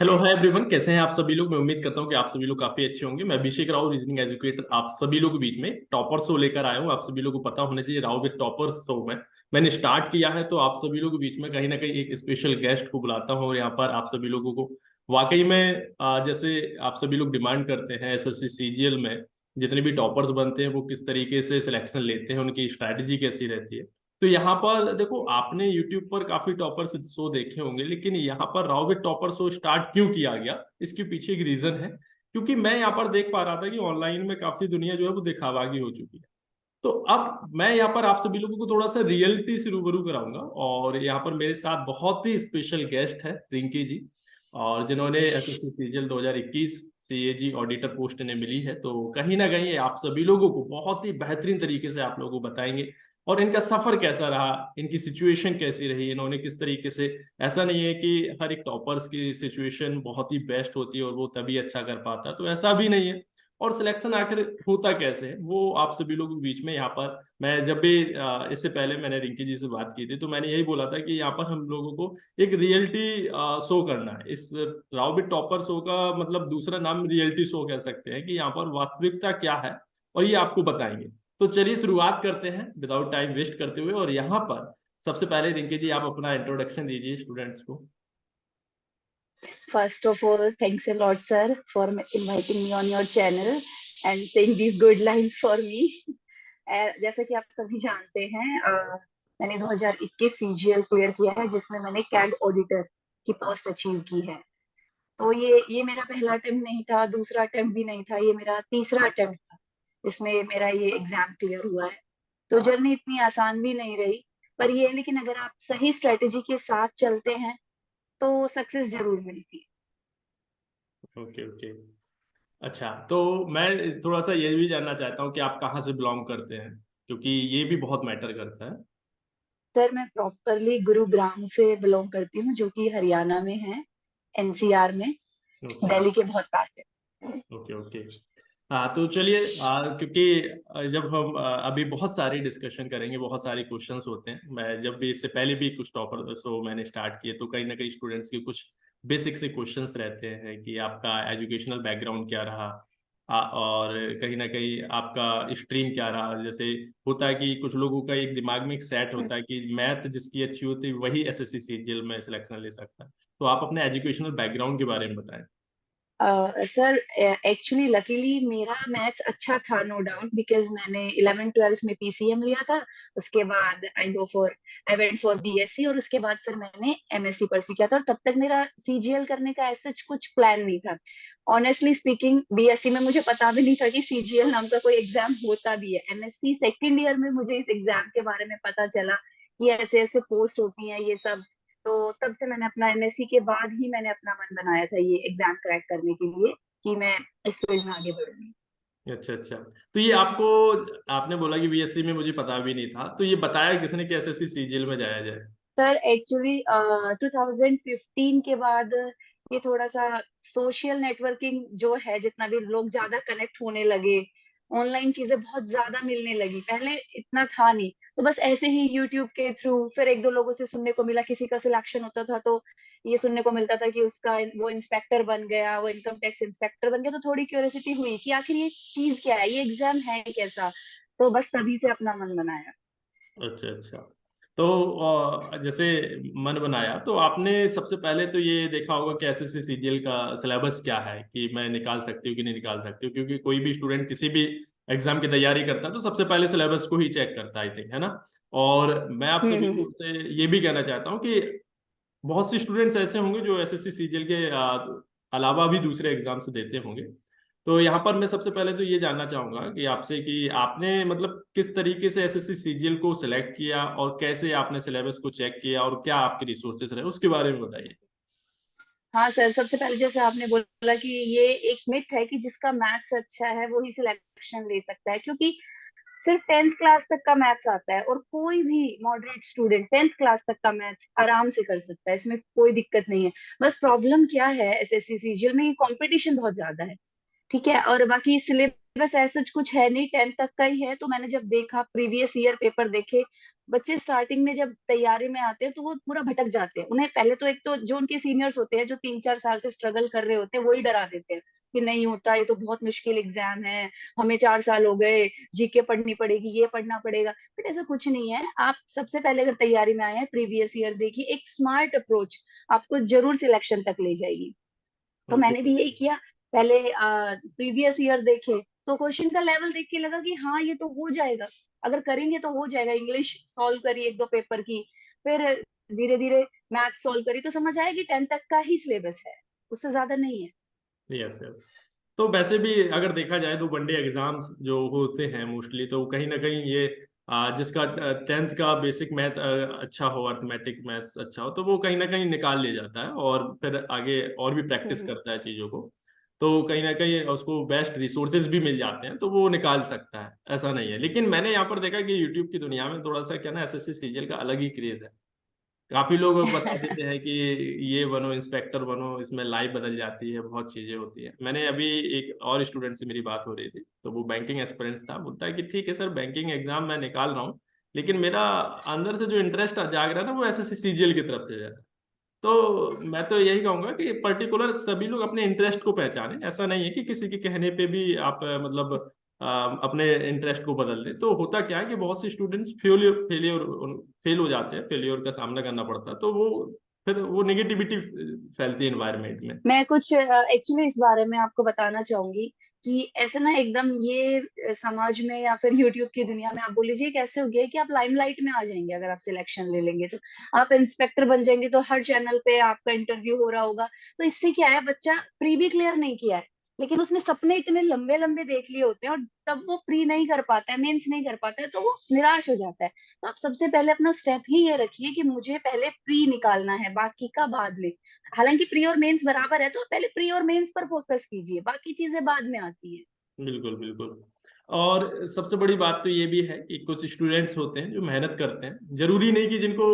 Hello hi everyone, कैसे हैं आप सभी लोग। मैं उम्मीद करता हूं कि आप सभी लोग काफी अच्छे होंगे। मैं अभिषेक राव, रीजनिंग एजुकेटर, आप सभी लोगों के बीच में टॉपर शो लेकर आया हूं। आप सभी लोगों को पता होना चाहिए, राव विद टॉपर शो में मैंने स्टार्ट किया है, तो आप सभी लोगों के बीच में कहीं ना कहीं एक स्पेशल गेस्ट को बुलाता हूं। और यहाँ पर आप सभी लोगों को वाकई में जैसे आप सभी लोग डिमांड करते हैं, एसएससी सीजीएल में जितने भी टॉपर्स बनते हैं वो किस तरीके से सिलेक्शन लेते हैं, उनकी स्ट्रैटेजी कैसी रहती है। तो यहाँ पर देखो, आपने YouTube पर काफी टॉपर शो देखे होंगे, लेकिन यहाँ पर Rao with topper show start क्यों किया गया, इसके पीछे एक रीजन है। क्योंकि मैं यहाँ पर देख पा रहा था कि ऑनलाइन में काफी दुनिया जो है वो दिखावागी हो चुकी है। तो अब मैं यहाँ पर आप सभी लोगों को थोड़ा सा रियलिटी से रूबरू कराऊंगा। और यहाँ पर मेरे साथ बहुत ही स्पेशल गेस्ट है, रिंकी जी, और जिन्होंने SSC CGL 2021 CAG auditor post इन्हें मिली है। तो कहीं ना कहीं ये आप सभी लोगों को बहुत ही बेहतरीन तरीके से आप लोगों को बताएंगे और इनका सफर कैसा रहा, इनकी सिचुएशन कैसी रही, इन्होंने किस तरीके से। ऐसा नहीं है कि हर एक टॉपर्स की सिचुएशन बहुत ही बेस्ट होती है और वो तभी अच्छा कर पाता है, तो ऐसा भी नहीं है। और सिलेक्शन आखिर होता कैसे है वो आप सभी लोगों के बीच में यहाँ पर मैं जब भी इससे पहले मैंने रिंकी जी से बात की थी, तो मैंने यही बोला था कि यहाँ पर हम लोगों को एक रियलिटी शो करना है। इस राव बिट टॉपर शो का मतलब दूसरा नाम रियलिटी शो कह सकते हैं, कि यहाँ पर वास्तविकता क्या है और ये आपको बताएंगे। तो चलिए शुरुआत करते हैं विदाउट टाइम वेस्ट करते हुए। और यहाँ पर सबसे पहले रिंकी जी, आप अपना इंट्रोडक्शन दीजिए स्टूडेंट्स को। First of all, thanks a lot, sir, for inviting me on your channel and saying these good lines for me. जैसा कि आप सभी जानते हैं, मैंने 2021 सीजीएल क्लियर किया है, जिसमें मैंने कैग ऑडिटर की पोस्ट अचीव की है। तो ये मेरा पहला अटेम्प्ट नहीं था, दूसरा अटेम्प्ट भी नहीं था, ये मेरा तीसरा अटेम्प्ट था जिसमें मेरा ये एग्जाम क्लियर हुआ है। तो जर्नी इतनी आसान भी नहीं रही, पर ये लेकिन अगर आप सही स्ट्रेटेजी के साथ चलते हैं तो सक्सेस जरूर मिलती है। Okay okay. अच्छा, तो मैं थोड़ा सा ये भी जानना चाहता हूँ कि आप कहाँ से बिलोंग करते हैं, क्योंकि ये भी बहुत मैटर करता है। सर, मैं प्रॉपरली गुरुग्राम से बिलोंग करती हूँ, जो कि हरियाणा में है, एनसीआर में, ओके दिल्ली के बहुत पास है। Okay okay. हाँ, तो चलिए, क्योंकि जब हम अभी बहुत सारी डिस्कशन करेंगे, बहुत सारे क्वेश्चंस होते हैं। मैं जब भी इससे पहले भी कुछ टॉपर शो मैंने स्टार्ट किए, तो कहीं ना कहीं स्टूडेंट्स के कुछ बेसिक से क्वेश्चंस रहते हैं कि आपका एजुकेशनल बैकग्राउंड क्या रहा, और कहीं ना कहीं आपका स्ट्रीम क्या रहा। जैसे होता है कि कुछ लोगों का एक दिमाग में एक सेट होता है कि मैथ जिसकी अच्छी होती है वही एसएससी सीजीएल में सिलेक्शन ले सकता है। तो आप अपने एजुकेशनल बैकग्राउंड के बारे में बताएं। सर, एक्चुअली लकीली मेरा मैथ्स अच्छा था, नो डाउट, बिकॉज मैंने 11th 12th में पीसीएम लिया था। उसके बाद आई वेंट फॉर बीएससी, और उसके बाद फिर मैंने एमएससी परस्यू किया था, और तब तक मेरा सीजीएल करने का ऐसा कुछ प्लान नहीं था। ऑनेस्टली स्पीकिंग, बीएससी में मुझे पता भी नहीं था कि सीजीएल नाम का कोई एग्जाम होता भी है। एमएससी सेकेंड ईयर में मुझे इस एग्जाम के बारे में पता चला कि ऐसे ऐसे पोस्ट होती हैं, ये सब। तो तब से मैंने अपना एमएससी के बाद ही मैंने अपना मन बनाया था ये एग्जाम क्रैक करने के लिए, कि मैं इस फील्ड में आगे बढ़ूंगी। अच्छा अच्छा। तो ये आपको, आपने बोला कि बीएससी में मुझे पता भी नहीं था, तो ये बताया किसने कि एसएससी सीजीएल में जाया जाए। सर, एक्चुअली 2015 के बाद ये थोड़ा सा सोशल नेटवर्किंग जो है, जितना भी लोग ज्यादा कनेक्ट होने लगे, ऑनलाइन चीजें बहुत ज्यादा मिलने लगी। पहले इतना था नहीं, तो बस ऐसे ही यूट्यूब के थ्रू फिर एक दो लोगों से सुनने को मिला, किसी का सिलेक्शन होता था तो ये सुनने को मिलता था कि उसका वो इंस्पेक्टर बन गया, वो इनकम टैक्स इंस्पेक्टर बन गया। तो थोड़ी क्यूरियोसिटी हुई कि आखिर ये चीज क्या है, ये एग्जाम है कैसा। तो बस तभी से अपना मन बनाया। अच्छा अच्छा। तो जैसे मन बनाया, तो आपने सबसे पहले तो ये देखा होगा कि एसएससी सीजीएल का सिलेबस क्या है, कि मैं निकाल सकती हूँ कि नहीं निकाल सकती हूँ। क्योंकि कोई भी स्टूडेंट किसी भी एग्जाम की तैयारी करता है तो सबसे पहले सिलेबस को ही चेक करता है, आई थिंक, है ना। और मैं आप सभी हम्म। से ये भी कहना चाहता हूँ कि बहुत से स्टूडेंट्स ऐसे होंगे जो एसएससी सीजीएल के अलावा भी दूसरे एग्जाम से देते होंगे। तो यहाँ पर मैं सबसे पहले तो ये जानना चाहूंगा कि आपसे कि आपने मतलब किस तरीके से एसएससी सीजीएल को सिलेक्ट किया और कैसे आपने सिलेबस को चेक किया और क्या आपके रिसोर्सेज रहे, उसके बारे में बताइए। हाँ सर, सबसे पहले जैसे आपने बोला कि ये एक मिथ है कि जिसका मैथ्स अच्छा है वो ही सिलेक्शन ले सकता है, क्योंकि सिर्फ 10th क्लास तक का मैथ्स आता है, और कोई भी मॉडरेट स्टूडेंट 10th क्लास तक का मैथ्स आराम से कर सकता है, इसमें कोई दिक्कत नहीं है। बस प्रॉब्लम क्या है, एसएससी सीजीएल में ये कंपटीशन बहुत ज्यादा है। ठीक है, और बाकी सिलेबस ऐसा कुछ है नहीं, 10th तक का ही है। तो मैंने जब देखा प्रीवियस ईयर पेपर देखे, बच्चे स्टार्टिंग में जब तैयारी में आते हैं तो वो पूरा भटक जाते हैं। उन्हें पहले तो एक तो जो उनके सीनियर्स होते हैं जो 3-4 साल से स्ट्रगल कर रहे होते हैं वही डरा देते हैं कि नहीं होता, ये तो बहुत मुश्किल एग्जाम है, हमें 4 साल हो गए, जीके पढ़नी पड़ेगी, ये पढ़ना पड़ेगा। बट ऐसा कुछ नहीं है। आप सबसे पहले अगर तैयारी में आए हैं, प्रीवियस ईयर देखिए, एक स्मार्ट अप्रोच आपको जरूर सिलेक्शन तक ले जाएगी। तो ओके। मैंने भी यही किया। पहले प्रीवियस ईयर देखे तो क्वेश्चन का लेवल देख के लगा कि हाँ ये तो हो जाएगा, अगर करेंगे तो हो जाएगा। इंग्लिश सॉल्व करी 1-2 पेपर की, फिर धीरे धीरे मैथ सॉल्व करी, तो समझ आया कि 10th तक का ही सिलेबस है, उससे ज्यादा नहीं है। Yes yes. तो वैसे भी अगर देखा जाए तो वनडे एग्जाम्स जो होते हैं मोस्टली, तो कहीं ना कहीं ये जिसका 10th का बेसिक मैथ अच्छा हो, अर्थमेटिक मैथ्स अच्छा हो, तो वो कहीं ना कहीं निकाल ले जाता है और फिर आगे और भी प्रैक्टिस हम्म। करता है चीज़ों को। तो कहीं ना कहीं उसको बेस्ट रिसोर्सेज भी मिल जाते हैं तो वो निकाल सकता है, ऐसा नहीं है। लेकिन मैंने यहाँ पर देखा कि यूट्यूब की दुनिया में थोड़ा सा क्या ना, एसएससी सीजीएल का अलग ही क्रेज है। काफी लोग बता देते हैं कि ये बनो, इंस्पेक्टर बनो, इसमें लाइफ बदल जाती है, बहुत चीजें होती है। मैंने अभी एक और स्टूडेंट से मेरी बात हो रही थी, तो वो बैंकिंग एस्पिरेंट्स था, बोलता है कि ठीक है सर, बैंकिंग एग्जाम मैं निकाल रहा हूँ, लेकिन मेरा अंदर से जो इंटरेस्ट जाग रहा है ना वो एसएससी सीजीएल की तरफ से जा रहा है। तो मैं तो यही कहूंगा कि पर्टिकुलर सभी लोग अपने इंटरेस्ट को पहचानें। ऐसा नहीं है कि किसी के कहने पे भी आप मतलब अ, अपने इंटरेस्ट को बदल दें। तो होता क्या है कि बहुत से स्टूडेंट्स फेलियर फेलियर फेल हो जाते हैं, फेलियर का सामना करना पड़ता है, तो वो फिर वो नेगेटिविटी फैलती है एनवायरनमेंट में। मैं कुछ एक्चुअली इस बारे में आपको बताना चाहूंगी कि ऐसे ना एकदम ये समाज में या फिर यूट्यूब की दुनिया में आप बोल लीजिए कैसे हो गया है कि आप लाइमलाइट में आ जाएंगे अगर आप सिलेक्शन ले लेंगे तो। आप इंस्पेक्टर बन जाएंगे तो हर चैनल पे आपका इंटरव्यू हो रहा होगा। तो इससे क्या है, बच्चा प्री भी क्लियर नहीं किया है लेकिन उसने सपने इतने लंबे लंबे देख लिए होते हैं, और तब वो प्री नहीं कर पाता है, मेंस नहीं कर पाता है, तो वो निराश हो जाता है। तो आप सबसे पहले अपना स्टेप ही ये रखिए कि मुझे पहले प्री निकालना है, बाकी का बाद में। हालांकि प्री और मेंस बराबर है, तो पहले प्री और मेंस पर फोकस कीजिए, बाकी चीजें बाद में आती है। बिल्कुल बिल्कुल। और सबसे बड़ी बात तो ये भी है कि कुछ स्टूडेंट्स होते हैं जो मेहनत करते हैं, जरूरी नहीं कि जिनको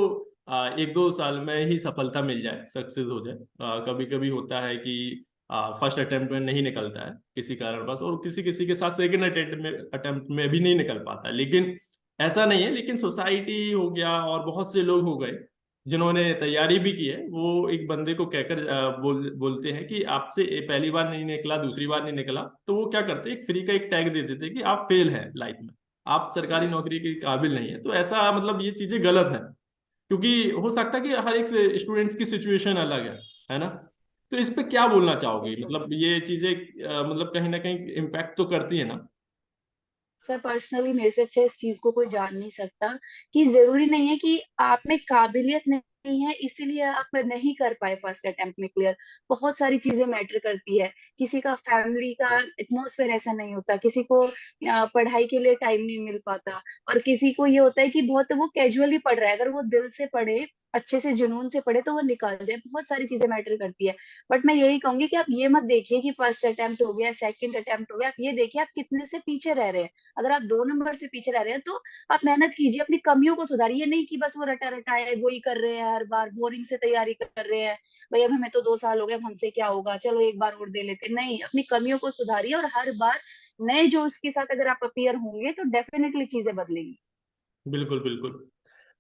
1-2 साल में ही सफलता मिल जाए, सक्सेस हो जाए। कभी कभी होता है कि फर्स्ट अटेम्प्ट में नहीं निकलता है किसी कारणवश, और किसी किसी के साथ सेकंड अटेम्प्ट में भी नहीं निकल पाता है। लेकिन ऐसा नहीं है, लेकिन सोसाइटी हो गया और बहुत से लोग हो गए जिन्होंने तैयारी भी की है, वो एक बंदे को कहकर बोलते हैं कि आपसे पहली बार नहीं निकला, दूसरी बार नहीं निकला, तो वो क्या करते हैं, एक फ्री का एक टैग दे देते हैं कि आप फेल हैं लाइफ में, आप सरकारी नौकरी के काबिल नहीं है। तो ऐसा मतलब ये चीजें गलत है, क्योंकि हो सकता है कि हर एक स्टूडेंट्स की सिचुएशन अलग है ना। तो इस पे क्या बोलना चाहोगे, बिल्कुल। मतलब ये चीजें मतलब कहीं ना कहीं इम्पैक्ट तो करती है ना। सर पर्सनली मेरे से अच्छा इस चीज को कोई जान नहीं सकता कि जरूरी नहीं है कि आप में काबिलियत नहीं है इसीलिए आप नहीं कर पाए फर्स्ट अटेम्प्ट में क्लियर। बहुत सारी चीजें मैटर करती है। किसी का फैमिली का एटमोसफेयर ऐसा नहीं होता, किसी को पढ़ाई के लिए टाइम नहीं मिल पाता, और किसी को ये होता है कि बहुत वो कैजुअली पढ़ रहा है, अगर वो दिल से पढ़े, अच्छे से जुनून से पढ़े तो वो निकाल जाए। बहुत सारी चीजें मैटर करती है। बट मैं यही कहूंगी कि आप ये मत देखिए कि फर्स्ट अटेम्प्ट हो गया, सेकंड अटेम्प्ट हो गया, आप ये देखिए आप कितने से पीछे रह रहे हैं। अगर आप 2 नंबर से पीछे रह रहे हैं तो आप मेहनत कीजिए, अपनी कमियों को सुधारिए। नहीं कि बस वो रटा रटाए वही कर रहे हैं, हर बार बोरिंग से तैयारी कर रहे हैं, भाई अब हमें तो 2 साल हो गए, अब हमसे क्या होगा, चलो एक बार और दे लेते। नहीं, अपनी कमियों को सुधारिए और हर बार नए जोश के साथ अगर आप अपीयर होंगे तो डेफिनेटली चीजें बदलेंगी। बिल्कुल बिल्कुल।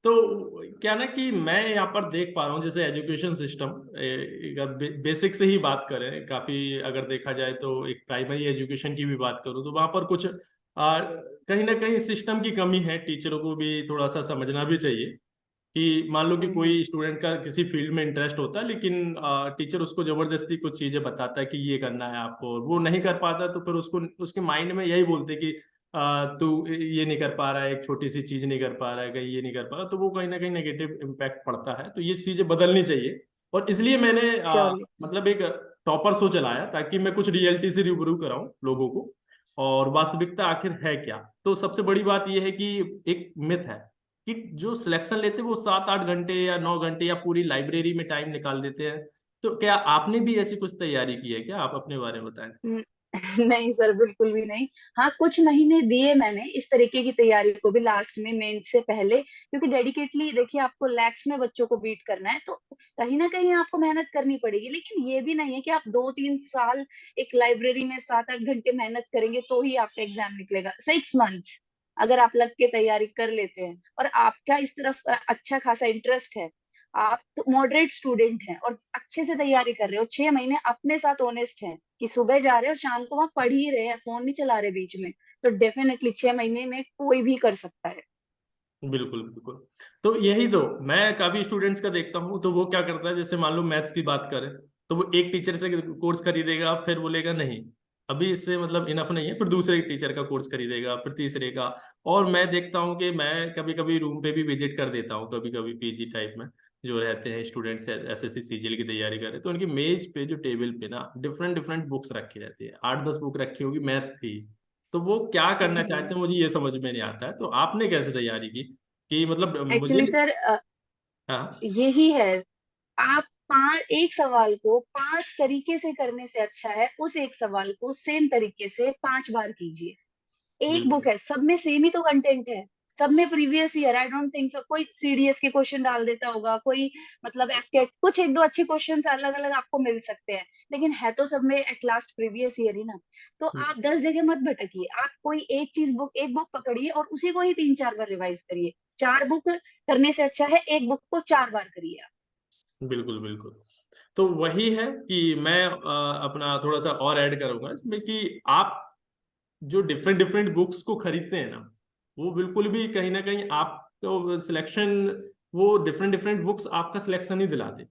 तो क्या ना कि मैं यहाँ पर देख पा रहा हूँ, जैसे एजुकेशन सिस्टम, अगर बेसिक से ही बात करें, काफी अगर देखा जाए तो एक प्राइमरी एजुकेशन की भी बात करूँ तो वहाँ पर कुछ कहीं ना कहीं सिस्टम की कमी है। टीचरों को भी थोड़ा सा समझना भी चाहिए कि मान लो कि हम्म। कोई स्टूडेंट का किसी फील्ड में इंटरेस्ट होता है, लेकिन टीचर उसको जबरदस्ती कुछ चीजें बताता है कि ये करना है आपको, और वो नहीं कर पाता, तो फिर उसको उसके माइंड में यही बोलते कि तू ये नहीं कर पा रहा है, एक छोटी सी चीज नहीं कर पा रहा है, कहीं ये नहीं कर पा रहा, तो वो कहीं ना कहीं नेगेटिव इम्पैक्ट पड़ता है। तो ये चीजें बदलनी चाहिए। और इसलिए मैंने श्योरली। मतलब एक टॉपर शो चलाया, ताकि मैं कुछ रियलिटी से रूबरू कराऊं लोगों को, और वास्तविकता आखिर है क्या। तो सबसे बड़ी बात यह है कि एक मिथ है कि जो सिलेक्शन लेते हैं वो 7-8 घंटे या 9 घंटे या पूरी लाइब्रेरी में टाइम निकाल देते हैं। तो क्या आपने भी ऐसी कुछ तैयारी की है क्या, आप अपने बारे में बताएं। नहीं सर, बिल्कुल भी नहीं। हाँ, कुछ महीने दिए मैंने इस तरीके की तैयारी को भी लास्ट में, मेंस से पहले, क्योंकि डेडिकेटली देखिए आपको लैक्स में बच्चों को बीट करना है, तो कहीं ना कहीं आपको मेहनत करनी पड़ेगी। लेकिन ये भी नहीं है कि आप 2-3 साल एक लाइब्रेरी में 7-8 घंटे मेहनत करेंगे तो ही आपका एग्जाम निकलेगा। 6 मंथ्स अगर आप लग के तैयारी कर लेते हैं और आपका इस तरफ अच्छा खासा इंटरेस्ट है, आप तो मॉडरेट स्टूडेंट हैं और अच्छे से तैयारी कर रहे हो, 6 महीने अपने साथ ऑनेस्ट हैं कि सुबह जा रहे हैं और शाम को वहां पढ़ ही रहे हैं, फोन नहीं चला रहे बीच में, तो डेफिनेटली 6 महीने में कोई भी कर सकता है। बिल्कुल बिल्कुल। तो यही तो मैं काफी स्टूडेंट्स का देखता हूँ, तो वो क्या करता है, जैसे मान लो मैथ्स की बात करें, तो वो एक टीचर से कोर्स खरीदेगा, फिर बोलेगा नहीं अभी इससे मतलब इनफ नहीं है, फिर दूसरे टीचर का कोर्स खरीदेगा, फिर तीसरे का। और मैं देखता हूँ कि मैं कभी कभी रूम पे भी विजिट कर देता हूँ, कभी कभी पीजी टाइप में जो रहते हैं स्टूडेंट्स एसएससी सीजीएल की तैयारी कर रहे हैं, तो उनकी मेज पे जो टेबल पे ना डिफरेंट डिफरेंट बुक्स रखी रहती है, 8-10 बुक रखी होगी मैथ की। तो वो क्या करना चाहते हैं मुझे ये समझ में नहीं आता है। तो आपने कैसे तैयारी की कि मतलब मुझे। एक्चुअली सर, हाँ। यही है। आप एक सवाल को 5 तरीके से करने से अच्छा है उस एक सवाल को सेम तरीके से 5 बार कीजिए। एक बुक बिल्कुल है, सब में सेम ही तो कंटेंट है, सब में previous year, I don't think so कोई सीडीएस के क्वेश्चन डाल देता होगा, कोई मतलब एफकेट, कुछ एक दो अच्छे क्वेश्चंस अलग अलग आपको मिल सकते हैं, लेकिन है तो सब में एट लास्ट प्रीवियस ईयर ही ना। तो आप 10 जगह मत भटकिए, आप कोई एक बुक पकड़िए और उसी को ही 3-4 बार रिवाइज करिए। 4 बुक करने से अच्छा है एक बुक को 4 बार करिए आप। बिल्कुल बिल्कुल। तो वही है कि मैं अपना थोड़ा सा और ऐड करूंगा इसमें कि आप जो डिफरेंट डिफरेंट बुक्स को खरीदते हैं ना, वो बिल्कुल भी कहीं ना कहीं आपको सिलेक्शन, वो डिफरेंट डिफरेंट बुक्स आपका सिलेक्शन नहीं दिलाते।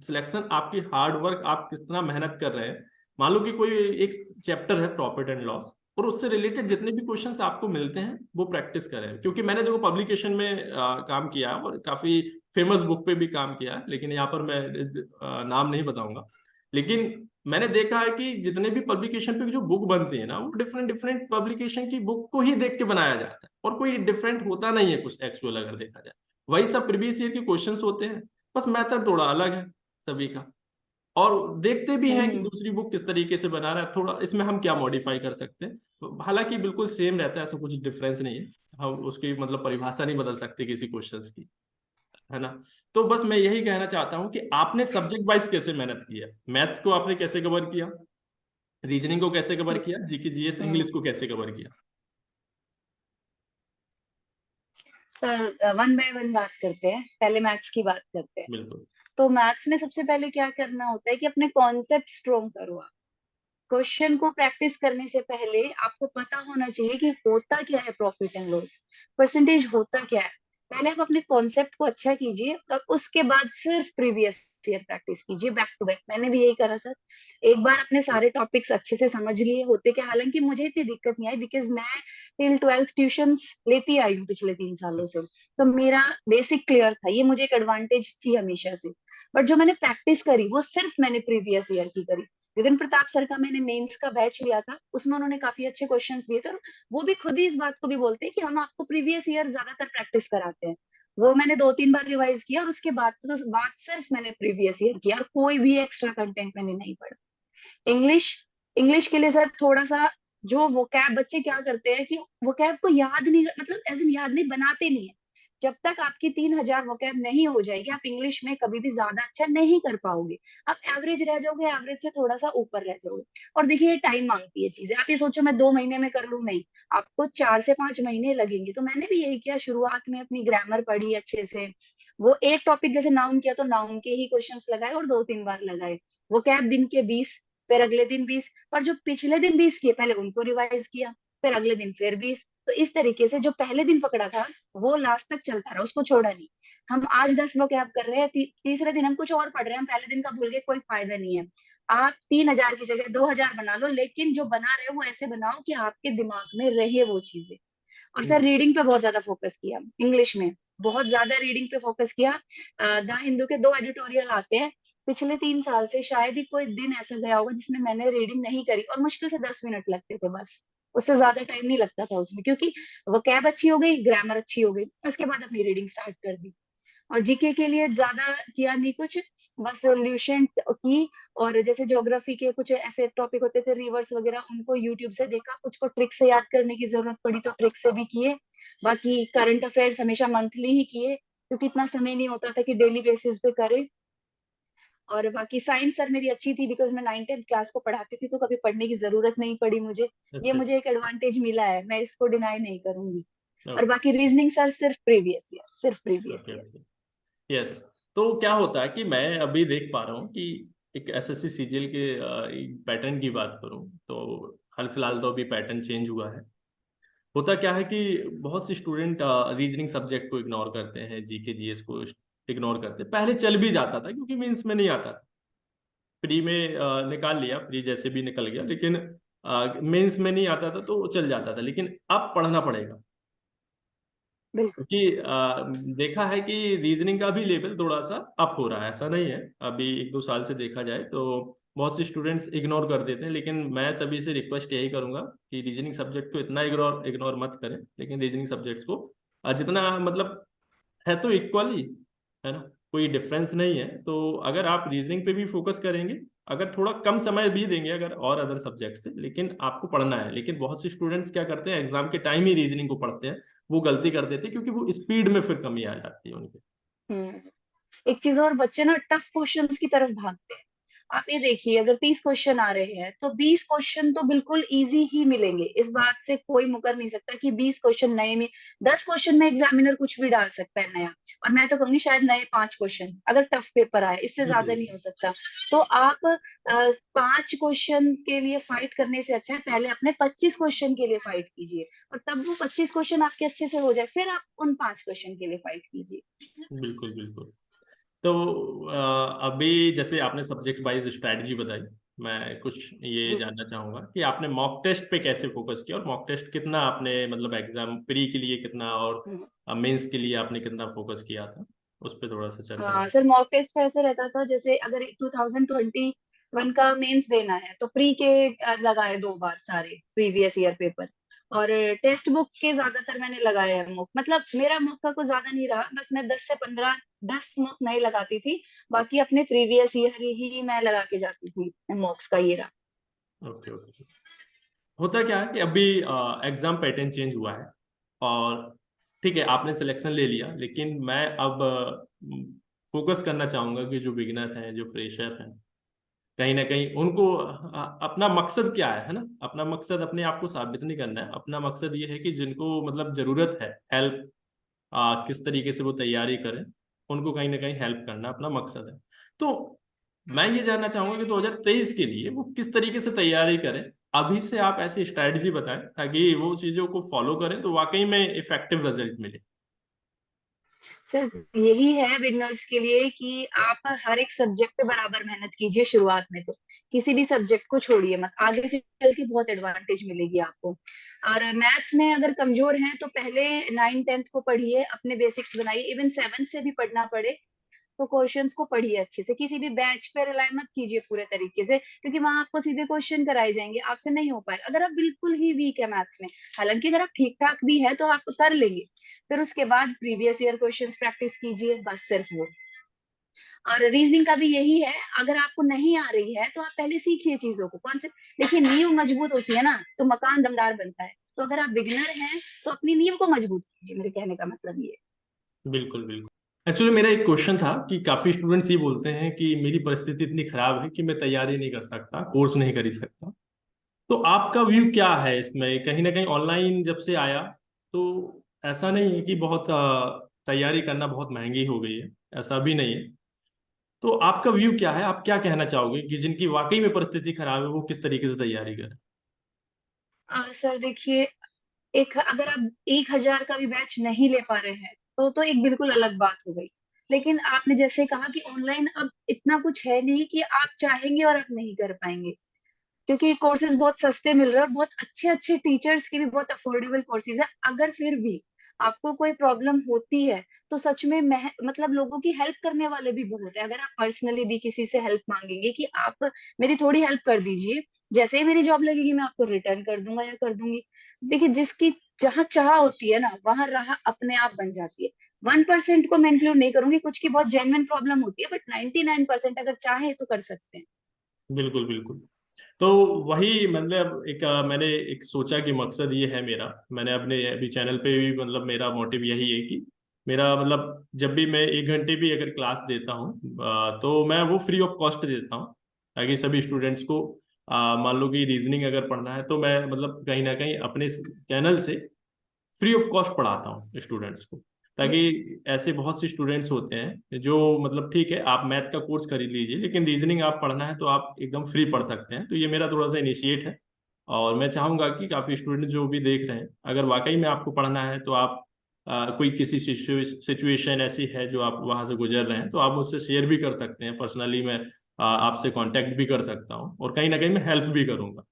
सिलेक्शन आपकी हार्ड वर्क, आप किस तरह मेहनत कर रहे हैं। मान लो कि कोई एक चैप्टर है प्रॉफिट एंड लॉस, और उससे रिलेटेड जितने भी क्वेश्चंस आपको मिलते हैं वो प्रैक्टिस करें, क्योंकि मैंने देखो पब्लिकेशन में काम किया है और काफी फेमस बुक पे भी काम किया है, लेकिन यहाँ पर मैं नाम नहीं बताऊंगा। लेकिन मैंने देखा है कि जितने भी पब्लिकेशन पे जो बुक बनती है ना, वो डिफरेंट डिफरेंट पब्लिकेशन की बुक को ही देख के बनाया जाता है, और कोई डिफरेंट होता नहीं है कुछ एक्चुअल अगर देखा जाए। वही सब प्रीवियस ईयर के क्वेश्चंस होते हैं, बस मेथड थोड़ा अलग है सभी का। और देखते भी हैं कि हम्म। दूसरी बुक किस तरीके से बना रहा है, थोड़ा इसमें हम क्या मॉडिफाई कर सकते हैं। तो हालांकि बिल्कुल सेम रहता है, ऐसा कुछ डिफरेंस नहीं है। हम उसकी मतलब परिभाषा नहीं बदल सकते किसी क्वेश्चंस की, है ना। तो बस मैं यही कहना चाहता हूँ कि आपने सब्जेक्ट वाइज कैसे मेहनत किया, मैथ्स को आपने कैसे कवर किया, रीजनिंग को कैसे कवर किया, जीके जीएस हम्म। इंग्लिश को कैसे कवर किया। सर, वन बाय वन बात करते हैं, पहले मैथ्स की बात करते हैं। बिल्कुल तो मैथ्स में सबसे पहले क्या करना होता है कि अपने कॉन्सेप्ट स्ट्रोंग करो आप। क्वेश्चन को प्रैक्टिस करने से पहले आपको पता होना चाहिए कि होता क्या है प्रॉफिट एंड लॉस, परसेंटेज होता क्या है। पहले आप अपने कॉन्सेप्ट को अच्छा कीजिए और उसके बाद सिर्फ प्रीवियस ईयर प्रैक्टिस कीजिए बैक टू बैक। मैंने भी यही करा सर, एक बार अपने सारे टॉपिक्स अच्छे से समझ लिए होते क्या, हालांकि मुझे इतनी दिक्कत नहीं आई बिकॉज मैं टिल 12th ट्यूशंस लेती आई हूँ पिछले 3 सालों से, तो मेरा बेसिक क्लियर था, ये मुझे एक एडवांटेज थी हमेशा से। बट जो मैंने प्रैक्टिस करी वो सिर्फ मैंने प्रीवियस ईयर की करी। विपिन प्रताप सर का मैंने मेंस का बैच लिया था, उसमें उन्होंने काफी अच्छे क्वेश्चंस दिए थे और वो भी खुद ही इस बात को भी बोलते हैं कि हम आपको प्रीवियस ईयर ज्यादातर प्रैक्टिस कराते हैं। वो मैंने 2-3 बार रिवाइज किया और उसके बाद तो बात सिर्फ मैंने प्रीवियस ईयर किया और कोई भी एक्स्ट्रा कंटेंट मैंने नहीं पढ़ा। इंग्लिश, इंग्लिश के लिए सर थोड़ा सा, जो वोकैब बच्चे क्या करते हैं कि वोकैब को याद नहीं, मतलब एज इन याद नहीं बनाते नहीं है। जब तक आपकी 3,000 वोकैब नहीं हो जाएगी आप इंग्लिश में कभी भी ज्यादा अच्छा नहीं कर पाओगे। आप एवरेज रह जाओगे, एवरेज से थोड़ा सा ऊपर रह जाओगे। और देखिए ये टाइम मांगती है चीजें, आप ये सोचो मैं 2 महीने में कर लूं, नहीं, आपको 4 से 5 महीने लगेंगे। तो मैंने भी यही किया, शुरुआत में अपनी ग्रामर पढ़ी अच्छे से, वो एक टॉपिक जैसे नाउन किया तो नाउन के ही क्वेश्चंस लगाए और 2-3 बार लगाए। वो कैब दिन के 20, फिर अगले दिन 20, और जो पिछले दिन 20 किए पहले उनको रिवाइज किया, फिर अगले दिन फिर 20। तो इस तरीके से जो पहले दिन पकड़ा था वो लास्ट तक चलता रहा, उसको छोड़ा नहीं। हम आज 10 वो कैब कर रहे हैं, तीसरे दिन हम कुछ और पढ़ रहे हैं, हम पहले दिन का भूल गए, कोई फायदा नहीं है। आप 3,000 की जगह 2,000 बना लो, लेकिन जो बना रहे हो वो ऐसे बनाओ कि आपके दिमाग में रहे वो चीजें। और सर रीडिंग पे बहुत ज्यादा फोकस किया, इंग्लिश में बहुत ज्यादा रीडिंग पे फोकस किया। द हिंदू के 2 एडिटोरियल आते हैं, पिछले 3 साल से शायद ही कोई दिन ऐसा गया होगा जिसमें मैंने रीडिंग नहीं करी, और मुश्किल से 10 मिनट लगते थे बस, उससे ज्यादा टाइम नहीं लगता था उसमें, क्योंकि वो कैब अच्छी हो गई, ग्रामर अच्छी हो गई, उसके बाद अपनी रीडिंग स्टार्ट कर दी। और जीके के लिए ज्यादा किया नहीं कुछ, बस सोल्यूशन की। और जैसे ज्योग्राफी के कुछ ऐसे टॉपिक होते थे रिवर्स वगैरह, उनको यूट्यूब से देखा, कुछ को ट्रिक से याद करने की जरूरत पड़ी तो ट्रिक से भी किए। बाकी करंट अफेयर्स हमेशा मंथली ही किए, क्योंकि इतना समय नहीं होता था कि डेली बेसिस पे करें। और बाकी साइंस सर मेरी अच्छी थी, बिकॉज मैं 9th क्लास को पढ़ाती थी, तो कभी पढ़ने की जरूरत नहीं पड़ी मुझे। ये अच्छा। मुझे एक एडवांटेज मिला है, मैं इसको डिनाई नहीं करूंगी। और ओके बाकी रीजनिंग सर सिर्फ प्रीवियस ईयर, सिर्फ previous okay year. Okay. Yes. तो क्या होता है कि मैं अभी देख पा रहा हूँ कि एक एसएससी सीजीएल के पैटर्न की बात करूँ तो हाल फिलहाल तो अभी पैटर्न चेंज हुआ है। होता क्या है कि बहुत से स्टूडेंट रीजनिंग सब्जेक्ट को इग्नोर करते हैं, जीके जीएस को इग्नोर करते हैं। पहले चल भी जाता था क्योंकि मेंस में नहीं आता था, प्री में निकाल लिया, प्री जैसे भी निकल गया, लेकिन मेंस में नहीं आता था तो चल जाता था। लेकिन अब पढ़ना पड़ेगा बिल्कुल। क्योंकि देखा है कि रीजनिंग का भी लेवल थोड़ा सा अप हो रहा है। ऐसा नहीं है, अभी 1-2 साल से देखा जाए तो बहुत से स्टूडेंट्स इग्नोर कर देते हैं, लेकिन मैं सभी से रिक्वेस्ट यही करूंगा कि रीजनिंग सब्जेक्ट को इतना इग्नोर इग्नोर मत करें, लेकिन रीजनिंग सब्जेक्ट्स को जितना मतलब है तो इक्वली, है ना, कोई डिफरेंस नहीं है। तो अगर आप रीजनिंग पे भी फोकस करेंगे, अगर थोड़ा कम समय भी देंगे अगर और अदर सब्जेक्ट से, लेकिन आपको पढ़ना है। लेकिन बहुत से स्टूडेंट्स क्या करते हैं, एग्जाम के टाइम ही रीजनिंग को पढ़ते हैं। वो गलती कर देते हैं क्योंकि वो स्पीड में फिर कमी आ जाती है उनके। हम्म। एक चीज और, बच्चे ना टफ क्वेश्चंस की तरफ भागते हैं। आप ये देखिए, अगर 30 क्वेश्चन आ रहे हैं तो 20 क्वेश्चन तो बिल्कुल इजी ही मिलेंगे, इस बात से कोई मुकर नहीं सकता कि 20 क्वेश्चन नए में, 10 क्वेश्चन में एग्जामिनर कुछ भी डाल सकता है नया। और मैं तो कहूंगी शायद नए 5 क्वेश्चन, अगर टफ पेपर आए, इससे जी ज्यादा जी। नहीं हो सकता। तो आप 5 क्वेश्चन के लिए फाइट करने से अच्छा है पहले अपने 25 क्वेश्चन के लिए फाइट कीजिए, और तब वो 25 क्वेश्चन आपके अच्छे से हो जाए, फिर आप उन 5 क्वेश्चन के लिए फाइट कीजिए। बिल्कुल बिल्कुल। तो अभी जैसे आपने सब्जेक्ट वाइज स्ट्रैटेजी बताई, मैं कुछ ये जी जानना चाहूंगा कि आपने मॉक टेस्ट पे कैसे फोकस किया, और मॉक टेस्ट कितना आपने मतलब एग्जाम प्री के लिए कितना, और सर। मेंस के लिए आपने कितना फोकस किया था, उस पर थोड़ा सा चर्चा करें। सर मॉक टेस्ट का ऐसा रहता था, जैसे अगर 2021 का मेंस देना है तो प्री के लगाए 2 बार सारे प्रीवियस ईयर पेपर। और टेक्स्ट बुक के ज्यादातर मैंने लगाए हैं मॉक, मतलब मेरा मॉक का कोई ज्यादा नहीं रहा, बस मैं 10 से 15, 10 मॉक नहीं लगाती थी। बाकी अपने प्रीवियस ईयर ही मैं लगा के जाती थी मॉक्स का, ये रहा। Okay okay. होता क्या है कि अभी एग्जाम पैटर्न चेंज हुआ है, और ठीक है आपने सिलेक्शन ले लिया, लेकिन मैं अब फोकस करना चाहूंगा कि जो बिगिनर हैं, जो फ्रेशर हैं, कहीं ना कहीं उनको अपना मकसद क्या है ना, अपना मकसद अपने आप को साबित नहीं करना है। अपना मकसद ये है कि जिनको मतलब जरूरत है हेल्प, किस तरीके से वो तैयारी करें, उनको कहीं ना कहीं हेल्प करना अपना मकसद है। तो मैं ये जानना चाहूंगा कि 2023 के लिए वो किस तरीके से तैयारी करें। अभी से आप ऐसी स्ट्रैटेजी बताएं ताकि वो चीजों को फॉलो करें तो वाकई में इफेक्टिव रिजल्ट मिले। सर यही है बिगनर्स के लिए कि आप हर एक सब्जेक्ट पे बराबर मेहनत कीजिए शुरुआत में, तो किसी भी सब्जेक्ट को छोड़िए मत, आगे चल के बहुत एडवांटेज मिलेगी आपको। और मैथ्स में अगर कमजोर हैं तो पहले 9th 10th को पढ़िए, अपने बेसिक्स बनाइए, इवन 7th से भी पढ़ना पड़े तो क्वेश्चंस को पढ़िए अच्छे से, किसी भी बैच पे रिलाई मत कीजिए पूरे तरीके से, क्योंकि वहां आपको सीधे क्वेश्चन कराए जाएंगे, आपसे नहीं हो पाए अगर आप बिल्कुल ही वीक है मैथ्स में। हालांकि अगर आप ठीक ठाक भी है तो आप कर लेंगे। फिर उसके बाद प्रीवियस ईयर क्वेश्चंस प्रैक्टिस कीजिए, बस सिर्फ वो। और रीजनिंग का भी यही है, अगर आपको नहीं आ रही है तो आप पहले सीखिए चीजों को, कौन से, देखिए नींव मजबूत होती है ना तो मकान दमदार बनता है। तो अगर आप बिगिनर हैं तो अपनी नींव को मजबूत कीजिए, मेरे कहने का मतलब ये है। बिल्कुल बिल्कुल। एक्चुअली मेरा एक क्वेश्चन था कि काफी स्टूडेंट्स ये बोलते हैं कि मेरी परिस्थिति इतनी खराब है कि मैं तैयारी नहीं कर सकता, कोर्स नहीं कर सकता। तो आपका व्यू क्या है इसमें? कहीं ना कहीं ऑनलाइन जब से आया तो ऐसा नहीं है कि बहुत तैयारी करना बहुत महंगी हो गई है, ऐसा भी नहीं है। तो आपका व्यू क्या है, आप क्या कहना चाहोगे कि जिनकी वाकई में परिस्थिति खराब है वो किस तरीके से तैयारी करें? सर देखिए, एक अगर आप 1,000 का भी बैच नहीं ले पा रहे हैं तो एक बिल्कुल अलग बात हो गई। लेकिन आपने जैसे कहा कि ऑनलाइन अब इतना कुछ है नहीं कि आप चाहेंगे और आप नहीं कर पाएंगे, क्योंकि कोर्सेज बहुत सस्ते मिल रहे हैं और बहुत अच्छे अच्छे टीचर्स की भी बहुत अफोर्डेबल कोर्सेज है। अगर फिर भी आपको कोई प्रॉब्लम होती है तो सच में मतलब लोगों की हेल्प करने वाले भी बहुत है। अगर आप पर्सनली भी किसी से हेल्प मांगेंगे कि आप मेरी थोड़ी हेल्प कर दीजिए, जैसे ही मेरी जॉब लगेगी मैं आपको रिटर्न कर दूंगा या कर दूंगी। देखिए, जिसकी जहाँ चाह होती है ना, वहां राह अपने आप बन जाती है। 1% को मैं इंक्लूड नहीं करूंगी, कुछ की बहुत जेन्युइन प्रॉब्लम होती है, बट 99% अगर चाहे तो कर सकते हैं। बिल्कुल बिल्कुल। तो वही मतलब एक मैंने एक सोचा कि मकसद ये है मेरा, मैंने अपने अभी चैनल पे भी मतलब मेरा मोटिव यही है कि मेरा मतलब जब भी मैं 1 घंटे भी अगर क्लास देता हूँ तो मैं वो फ्री ऑफ कॉस्ट देता हूँ, ताकि सभी स्टूडेंट्स को मान लो कि रीजनिंग अगर पढ़ना है तो मैं मतलब कहीं ना कहीं अपने चैनल से फ्री ऑफ कॉस्ट पढ़ाता हूँ स्टूडेंट्स को। ताकि ऐसे बहुत से स्टूडेंट्स होते हैं जो मतलब ठीक है आप मैथ का कोर्स खरीद लीजिए, लेकिन रीजनिंग आप पढ़ना है तो आप एकदम फ्री पढ़ सकते हैं। तो ये मेरा थोड़ा सा इनिशिएट है, और मैं चाहूंगा कि काफी स्टूडेंट जो भी देख रहे हैं, अगर वाकई में आपको पढ़ना है तो आप कोई किसी सिचुएशन ऐसी है जो आप वहां से गुजर रहे हैं तो आप मुझसे शेयर भी कर सकते हैं। पर्सनली मैं आपसे कांटेक्ट भी कर सकता हूँ और कहीं ना कहीं मैं हेल्प भी करूंगा।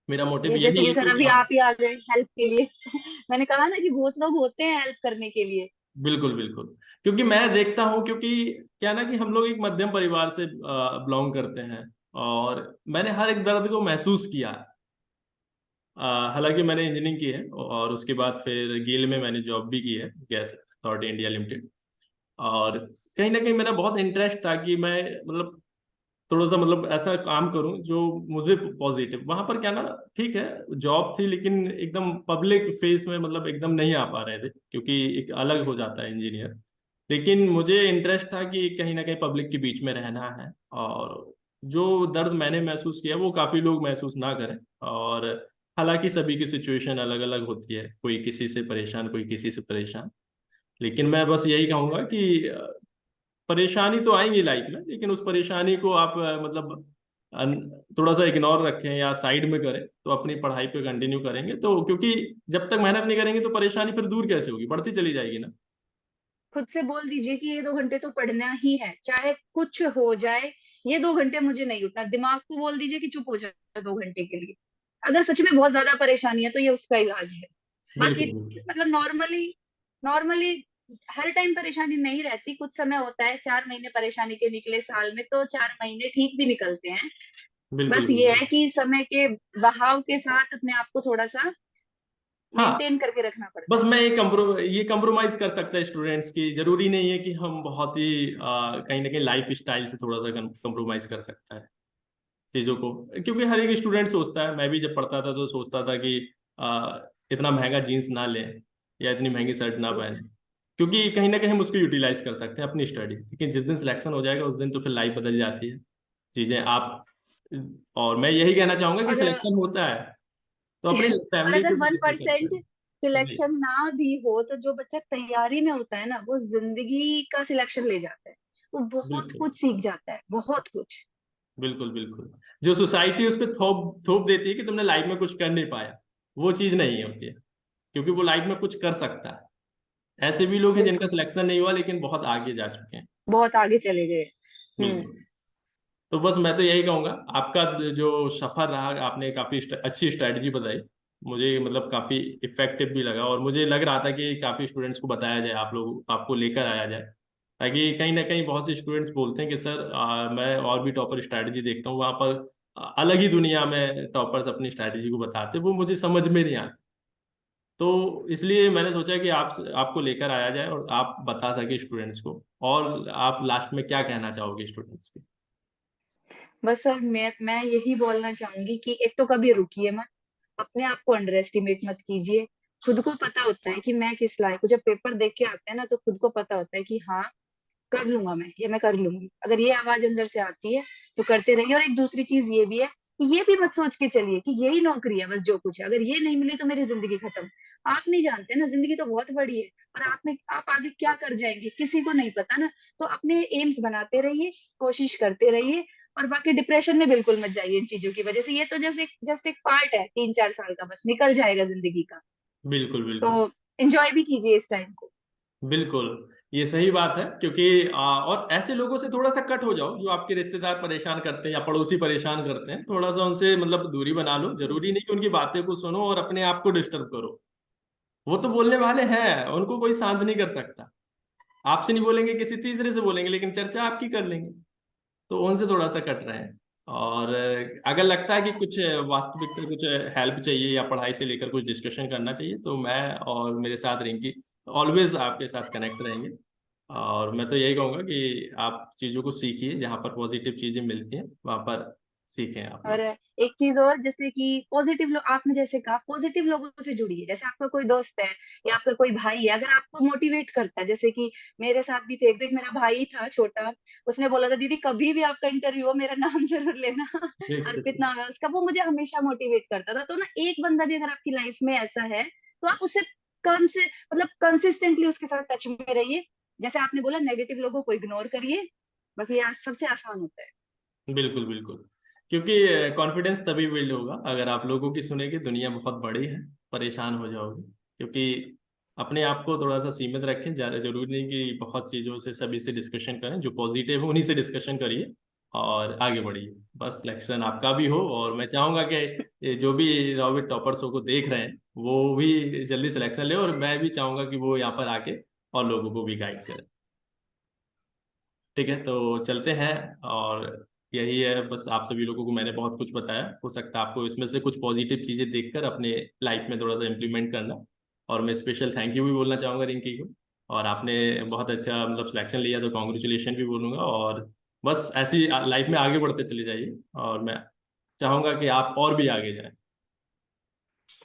मेरा मोटिव ये जैसे यही कि है सर कि अभी आप। आप ही आ गए हेल्प के लिए। मैंने कहा ना कि बहुत लोग होते हैं हेल्प करने के लिए। बिल्कुल बिल्कुल। क्योंकि मैं देखता हूँ, क्योंकि क्या ना कि हम लोग एक मध्यम परिवार से बिलोंग करते हैं, और मैंने हर एक दर्द को महसूस किया है। हालांकि मैंने इंजीनियरिंग की है और उसके बाद फिर गेल में मैंने जॉब भी की है, गैस अथॉरिटी इंडिया लिमिटेड। और कहीं ना कहीं मेरा बहुत इंटरेस्ट था कि मैं मतलब थोड़ा सा मतलब ऐसा काम करूं जो मुझे पॉजिटिव, वहां पर क्या ना, ठीक है जॉब थी लेकिन एकदम पब्लिक फेस में मतलब एकदम नहीं आ पा रहे थे, क्योंकि एक अलग हो जाता है इंजीनियर। लेकिन मुझे इंटरेस्ट था कि कहीं ना कहीं पब्लिक के बीच में रहना है, और जो दर्द मैंने महसूस किया वो काफी लोग महसूस ना करें। और हालांकि सभी की सिचुएशन अलग अलग होती है, कोई किसी से परेशान कोई किसी से परेशान। लेकिन मैं बस यही कहूंगा कि परेशानी तो आएंगी लाइफ में, लेकिन उस परेशानी को आप थोड़ा सा इग्नोर रखें या साइड में करें तो अपनी पढ़ाई पे कंटिन्यू करेंगे। तो क्योंकि जब तक मेहनत नहीं करेंगे तो परेशानी फिर दूर कैसे होगी, बढ़ती चली जाएगी ना। खुद से बोल दीजिए कि ये 2 घंटे तो पढ़ना ही है, चाहे कुछ हो जाए। ये 2 घंटे मुझे नहीं उठना। दिमाग को बोल दीजिए कि चुप हो जाए 2 घंटे के लिए। अगर सच में बहुत ज्यादा परेशानी है तो ये उसका इलाज है। बाकी बिल्कुल बिल्कुल। मतलब नॉर्मली नॉर्मली हर टाइम परेशानी नहीं रहती, कुछ समय होता है। 4 महीने परेशानी के निकले साल में तो 4 महीने ठीक भी निकलते हैं। बिल्कुल बस ये बिल्कुल। है कि समय के बहाव के साथ अपने आप को थोड़ा सा हाँ, मेंटेन करके रखना पड़ता बस है। मैं ये कंप्रोमाइज कर सकता है स्टूडेंट्स की, जरूरी नहीं है कि हम बहुत ही कहीं ना कहीं लाइफ स्टाइल से थोड़ा सा कंप्रोमाइज कर सकता है चीजों को। क्योंकि हर एक स्टूडेंट सोचता है, मैं भी जब पढ़ता था तो सोचता था कि इतना महंगा जीन्स ना लें या इतनी महंगी शर्ट ना पहने, क्योंकि कहीं ना कहीं हम उसको यूटिलाइज कर सकते हैं अपनी स्टडी। लेकिन जिस दिन सिलेक्शन हो जाएगा उस दिन तो फिर लाइफ बदल जाती है, चीजें आप। और मैं यही कहना चाहूंगा कि और सिलेक्शन होता है तो अपनी और फैमिली अगर को भी वन प्रेफर करता परसेंट है। जी। सिलेक्शन ना भी हो तो जो बच्चा तैयारी में होता है ना, वो जिंदगी का सिलेक्शन ले जाता है। वो बहुत बिल्कुल कुछ सीख जाता है, बहुत कुछ। बिल्कुल। बिल्कुल। जो सोसाइटी उस पर थोप थोप देती है कि तुमने लाइफ में कुछ कर नहीं पाया, वो चीज नहीं होती है, क्योंकि वो लाइफ में कुछ कर सकता है। ऐसे भी लोग हैं जिनका बिल्कुल, सिलेक्शन नहीं हुआ लेकिन बहुत आगे जा चुके हैं। बहुत आगे चले गए। बिल्कुल। तो बस मैं तो यही कहूंगा, आपका जो सफर रहा, आपने काफी अच्छी स्ट्रेटजी बताई, मुझे मतलब काफी इफेक्टिव भी लगा, और मुझे लग रहा था कि काफी स्टूडेंट्स को बताया जाए, आप लोग आपको लेकर आया जाए, ताकि कहीं ना कहीं बहुत से स्टूडेंट्स बोलते हैं कि सर मैं और भी टॉपर स्ट्रेटजी देखता हूँ वहाँ पर अलग ही दुनिया में टॉपर्स अपनी स्ट्रेटजी को बताते हैं, वो मुझे समझ में नहीं आता। तो इसलिए मैंने सोचा कि आपको लेकर आया जाए और आप बता सके स्टूडेंट्स को। और आप लास्ट में क्या कहना चाहोगे स्टूडेंट्स के। बस सर मैं यही बोलना चाहूंगी कि एक तो कभी रुकिए मत, अपने आप को अंडर एस्टिमेट मत कीजिए। खुद को पता होता है कि मैं किस लायक हूँ। जब पेपर देख के आते हैं ना, तो खुद को पता होता है कि हाँ, कर लूंगा मैं, ये मैं कर लूंगी। अगर ये आवाज अंदर से आती है तो करते रहिए। और एक दूसरी चीज ये भी है कि ये भी मत सोच के चलिए कि यही नौकरी है बस जो कुछ है, अगर ये नहीं मिली तो मेरी जिंदगी खत्म। आप नहीं जानते ना, जिंदगी तो बहुत बड़ी है। और आप आगे क्या कर जाएंगे किसी को नहीं पता ना। तो अपने एम्स बनाते रहिए, कोशिश करते रहिए। और बाकी डिप्रेशन में बिल्कुल मत जाइए इन चीजों की वजह से। ये तो जैसे जस्ट एक पार्ट है 3-4 साल का, बस निकल जाएगा जिंदगी का। बिल्कुल तो बिल्कुल। एंजॉय भी कीजिए इस टाइम को। बिल्कुल, ये सही बात है। क्योंकि और ऐसे लोगों से थोड़ा सा कट हो जाओ जो आपके रिश्तेदार परेशान करते हैं या पड़ोसी परेशान करते हैं, थोड़ा सा उनसे मतलब दूरी बना लो। जरूरी नहीं कि उनकी बातें को सुनो और अपने आप को डिस्टर्ब करो। वो तो बोलने वाले हैं, उनको कोई शांत नहीं कर सकता। आपसे नहीं बोलेंगे, किसी तीसरे से बोलेंगे, लेकिन चर्चा आपकी कर लेंगे। तो उनसे थोड़ा सा कट रहे हैं। और अगर लगता है कि कुछ वास्तविकता, कुछ हेल्प चाहिए या पढ़ाई से लेकर कुछ डिस्कशन करना चाहिए, तो मैं और मेरे साथ रिंकी ऑलवेज आपके साथ कनेक्ट रहेंगे। और मैं तो यही कहूंगा कि आप चीज़ों को सीखिए, जहाँ पर पॉजिटिव चीज़ें मिलती हैं वहाँ पर सीखें आप और लोग। एक चीज और, जैसे कि पॉजिटिव लोग, आपने जैसे कहा पॉजिटिव लोगों से जुड़िए। जैसे आपका कोई दोस्त है या आपका कोई भाई है, अगर आपको मोटिवेट करता है, जैसे कि मेरे साथ भी थे एक, तो एक मेरा भाई था छोटा, उसने बोला था दीदी कभी भी आपका इंटरव्यू हो मेरा नाम जरूर लेना। ठीक अर्पित ठीक। नाम है उसका, वो मुझे हमेशा मोटिवेट करता था। तो ना एक बंदा भी अगर आपकी लाइफ में ऐसा है, तो आप उससे मतलब कंसिस्टेंटली उसके साथ टच में रहिए। जैसे आपने बोला नेगेटिव लोगों को इग्नोर करिए, बस ये सबसे आसान होता है। बिल्कुल बिल्कुल। क्योंकि कॉन्फिडेंस तभी बिल्ड होगा अगर आप लोगों की सुनेंगे। दुनिया बहुत बड़ी है, परेशान हो जाओगे। क्योंकि अपने आप को थोड़ा सा सीमित रखें, ज़्यादा जरूरी नहीं कि बहुत चीज़ों से सभी से डिस्कशन करें। जो पॉजिटिव है उन्हीं से डिस्कशन करिए और आगे बढ़िए। बस सिलेक्शन आपका भी हो, और मैं चाहूंगा कि ये जो भी रॉबिट टॉपर्स को देख रहे हैं वो भी जल्दी सिलेक्शन ले, और मैं भी चाहूंगा कि वो यहाँ पर आके और लोगों को भी गाइड करें। ठीक है, तो चलते हैं। और यही है, बस आप सभी लोगों को मैंने बहुत कुछ बताया। हो सकता है आपको इसमें से कुछ पॉजिटिव चीज़ें देखकर अपने लाइफ में थोड़ा सा इम्प्लीमेंट करना। और मैं स्पेशल थैंक यू भी बोलना चाहूँगा रिंकी को। और आपने बहुत अच्छा मतलब सिलेक्शन लिया, तो कॉन्ग्रेचुलेशन भी बोलूँगा। और बस ऐसी लाइफ में आगे बढ़ते चले जाइए, और मैं चाहूँगा कि आप और भी आगे जाएं।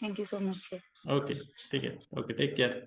Thank you so much. Okay. ठीक है। Okay, take care.